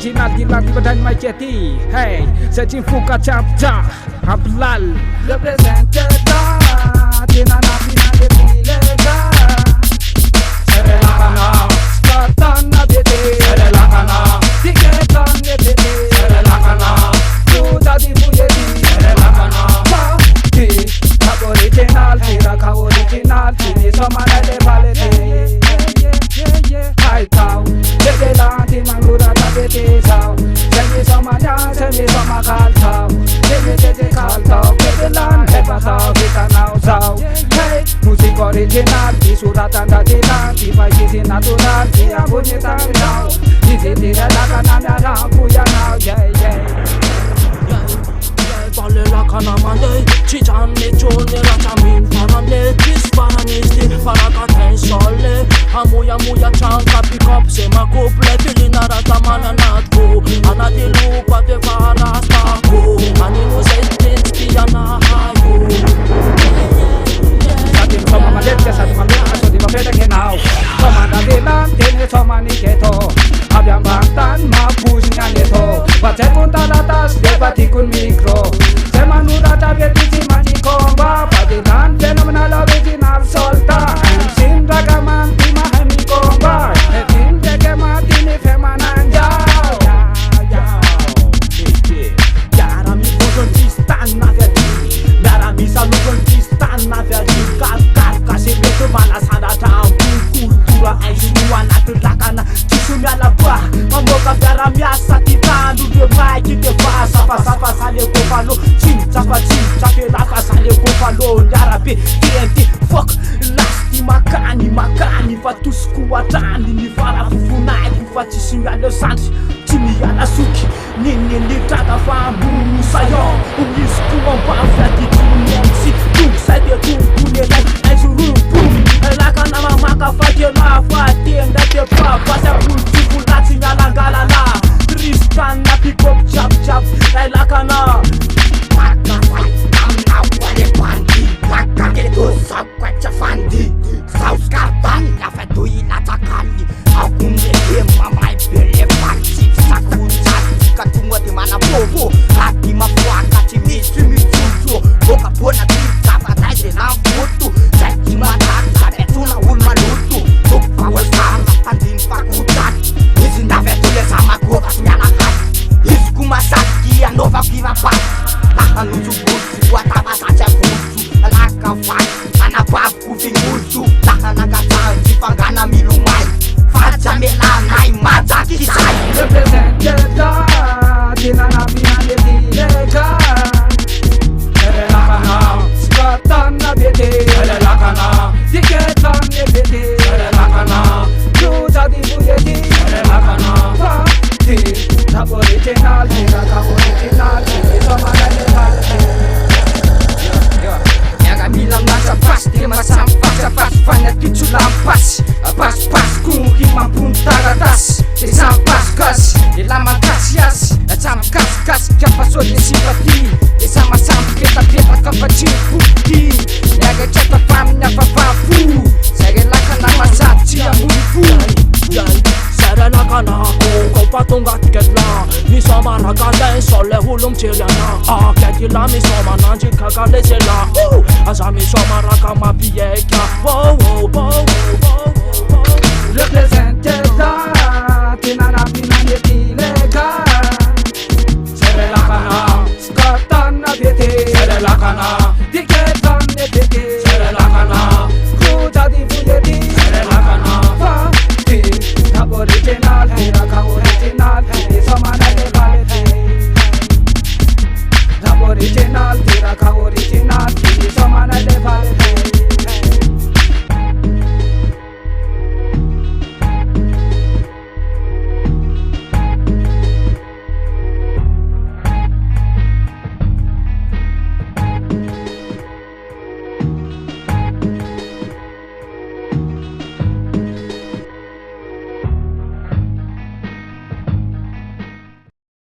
original di lagu badan my jetty. Hey, searching for kacapta Hablal represent kita Tina nabi na depilega Serelakana Skatan na bete Serelakana Tiketan ne bete Serelakana Sudah dibuyeti Serelakana Pati Kak original Tira kak original Kini sama nade valete Hai kau Dedelah timang lura tak bete sao Semi sama nya Semi sama kal tau Semi tete kal tau Dedelan hebat tau Kita nau sao Hey Musik original Di suratan dadilan Di bayi natural Dia bunyi tanggal Di sini relakan anda lampu yang nau Yeah yeah Balelakana mande Chicane chone rachamin farane Disparanisti farakate sole Amuya muya chanka pick up Sema couple filina ratamana natko Anadilu pate farastako Aninu sentinski yana hayo Satin sama madet ke satu madet Aso di mapeda kenau Sama dadilan Tene sama niketo Abiang bangtan Mapusnya neto Baca pun tak atas Debat ikun mikro Semanura tabet isi maji komba Padilan fenomenal original solta Sin ragaman tima hemi komba Etin teke mati ni femanan jauh Yarami kontistan na verdi Yarami salu kontistan na verdi Kal kasih betul malas ada tahu Kultura aisua na terlakana Kisumya labah Mamoka yarami asa titandu Demai kita bahas Sapa sale kofalo Capa laka sale kofalo Yarabi TNT Fuck Lasti makani Fatus kuatani Ni fara fufunai Kufatisi yale santi Timi yala suki Nini litaka fambu Sayo Unisku wambafya Tituni MC Tuk sade kumpune Like Aizuru boom Laka nama maka fake la Fate ndate pa Pasa kultifu lati nyala galala Tristan na pick up chap Laka na Fandi Saus katan ya fetui natakali Aku mele mamai bele fanti Sakutat katunga di mana bobo Hati mafuaka timisi micucu Boka bona titapa taise na futu Seki mata sade tuna ulma lutu Tukpa wasama pandin fakutat Isi na fetule sama goba sunyana hati Isi kumasaki ya nova kiva pat Laka nuju kusi wataba saja kusu Laka fati Anapapu vingusu Lakanaga tanji pangana milumai Faja melanai mata kisai Represent kita Tina nabi na depilega Serelakana Skatan na bete Serelakana Tiketan ne bete Serelakana Sudah dibuyeti Serelakana Pati Kak original Tira kak original Kini sama nade valete Bilang masa pas, dia masa pas banyak kicu lampas Pas ku himam pun taratas Dia sampas gas, dia lama kasias Jam gas, kiapa so dia simpati Dia sama-sama beta kapacin bukti Nyaga cata pamnya papapu Saya lakan nama saji yang mulifu Serelakana ako Kau patunga tiket la Mi sama ragale Sole hulum chiriana Kekila mi sama nanji kakale sela Asa mi sama raka mapieka Wow